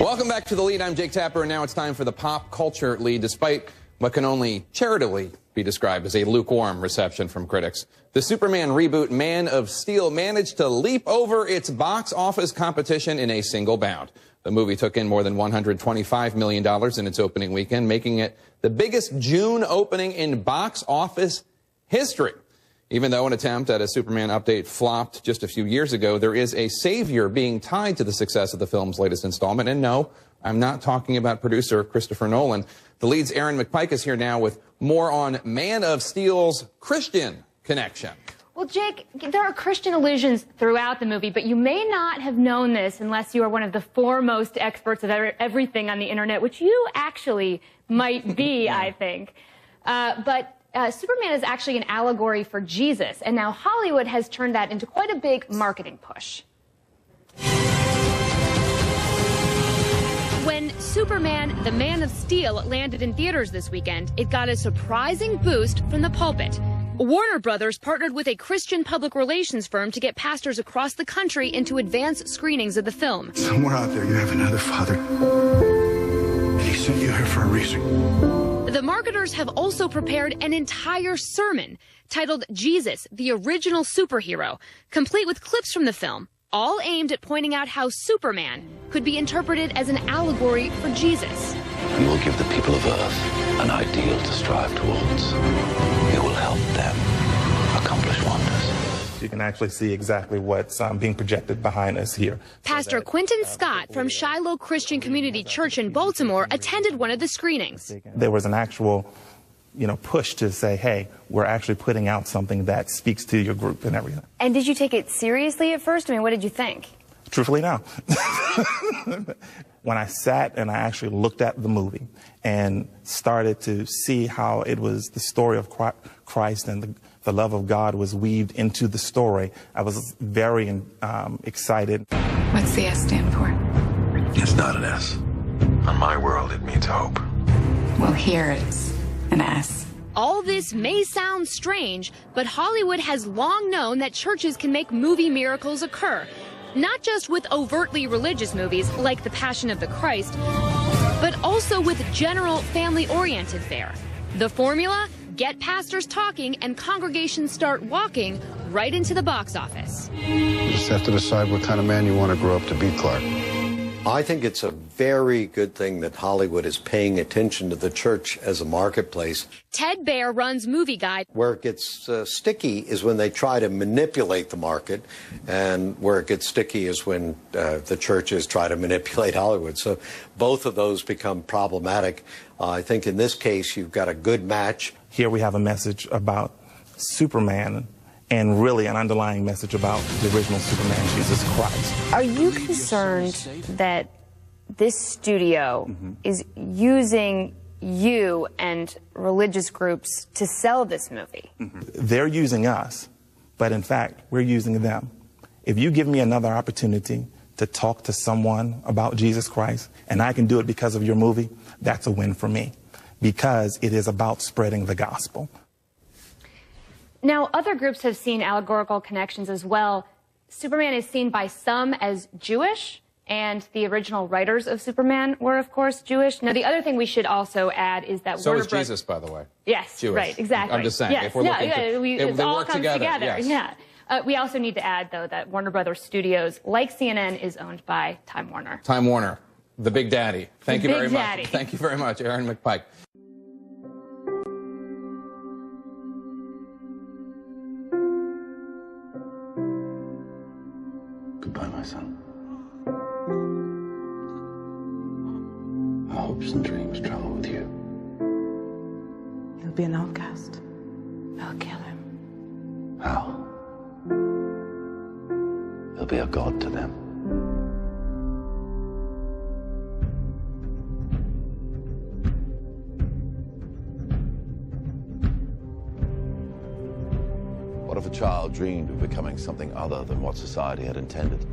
Welcome back to The Lead. I'm Jake Tapper, and now it's time for the pop culture lead. Despite what can only charitably be described as a lukewarm reception from critics, the Superman reboot Man of Steel managed to leap over its box office competition in a single bound. The movie took in more than $125 million in its opening weekend, making it the biggest June opening in box office history. Even though an attempt at a Superman update flopped just a few years ago, there is a savior being tied to the success of the film's latest installment. And no, I'm not talking about producer Christopher Nolan. The Lead's Aaron McPike is here now with more on Man of Steel's Christian connection. Well, Jake, there are Christian allusions throughout the movie, but you may not have known this unless you are one of the foremost experts of everything on the internet, which you actually might be, I think. Superman is actually an allegory for Jesus, and now Hollywood has turned that into quite a big marketing push. When Superman, the Man of Steel, landed in theaters this weekend, it got a surprising boost from the pulpit. Warner Brothers partnered with a Christian public relations firm to get pastors across the country into advanced screenings of the film. Somewhere out there you have another father, and he sent you here for a reason. The marketers have also prepared an entire sermon titled Jesus, the Original Superhero, complete with clips from the film, all aimed at pointing out how Superman could be interpreted as an allegory for Jesus. We will give the people of Earth an ideal to strive towards. It will help them accomplish wonders. You can actually see exactly what's being projected behind us here. Pastor Quentin Scott from Shiloh Christian Community Church in Baltimore attended one of the screenings. There was an actual, push to say, hey, we're actually putting out something that speaks to your group and everything. And did you take it seriously at first? I mean, what did you think? Truthfully, no. When I sat and I actually looked at the movie and started to see how it was the story of Christ and the love of God was weaved into the story, I was very excited. What's the S stand for? It's not an S. On my world, it means hope. Well, here it's an S. All this may sound strange, but Hollywood has long known that churches can make movie miracles occur. Not just with overtly religious movies like The Passion of the Christ, but also with general family-oriented fare. The formula? Get pastors talking and congregations start walking right into the box office. You just have to decide what kind of man you want to grow up to be, Clark. I think it's a very good thing that Hollywood is paying attention to the church as a marketplace. Ted Baer runs Movie Guide. Where it gets sticky is when they try to manipulate the market, and where it gets sticky is when the churches try to manipulate Hollywood. So both of those become problematic. I think in this case you've got a good match. Here we have a message about Superman and really an underlying message about the original Superman, Jesus Christ. Are you concerned that this studio is using you and religious groups to sell this movie? They're using us, but in fact, we're using them. If you give me another opportunity to talk to someone about Jesus Christ, and I can do it because of your movie, that's a win for me, because it is about spreading the gospel. Now, other groups have seen allegorical connections as well. Superman is seen by some as Jewish, and the original writers of Superman were, of course, Jewish. Now, the other thing we should also add is that So is Jesus, by the way. Yes, Jewish. Right, exactly. I'm just saying. Yes. If we're looking it all comes together. Yes. Yeah. We also need to add, though, that Warner Brothers Studios, like CNN, is owned by Time Warner. Time Warner, the Big Daddy. Thank you very much. Thank you very much, Aaron McPike. Goodbye, my son. Our hopes and dreams travel with you. He'll be an outcast. I'll kill him. How? He'll be a god to them. What if a child dreamed of becoming something other than what society had intended?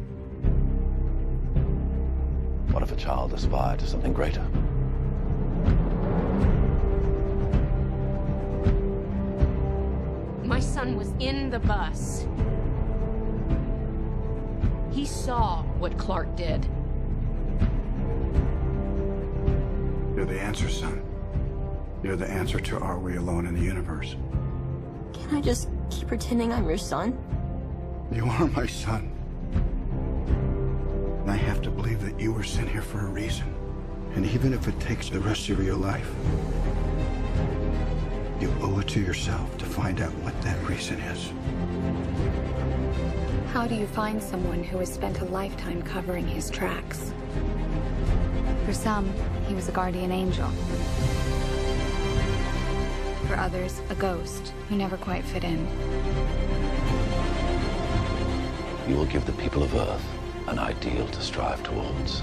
What if a child aspired to something greater? My son was in the bus. He saw what Clark did. You're the answer, son. You're the answer to are we alone in the universe? Can I just keep pretending I'm your son? You are my son. And I have to believe that you were sent here for a reason. And even if it takes the rest of your life, you owe it to yourself to find out what that reason is. How do you find someone who has spent a lifetime covering his tracks? For some, he was a guardian angel. For others, a ghost who never quite fit in. You will give the people of Earth an ideal to strive towards.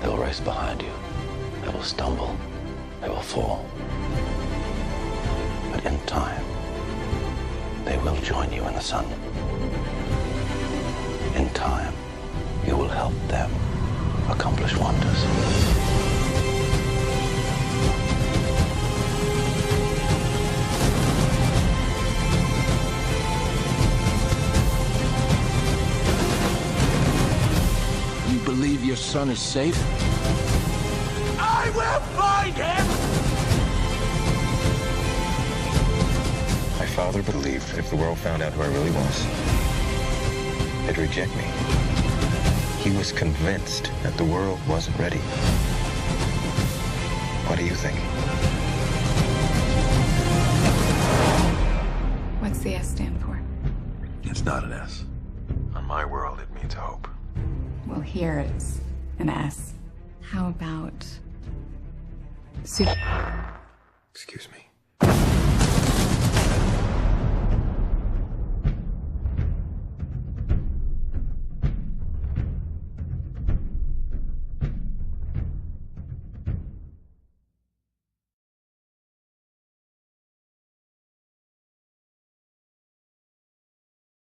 They will race behind you. They will stumble. They will fall. But in time, they will join you in the sun. In time, you will help them accomplish wonders. You believe your son is safe? I will find him! My father believed that if the world found out who I really was, they'd reject me. He was convinced that the world wasn't ready. What do you think? What's the S stand for? It's not an S. On my world, it means hope. Well, here it's an S. How about... Excuse me.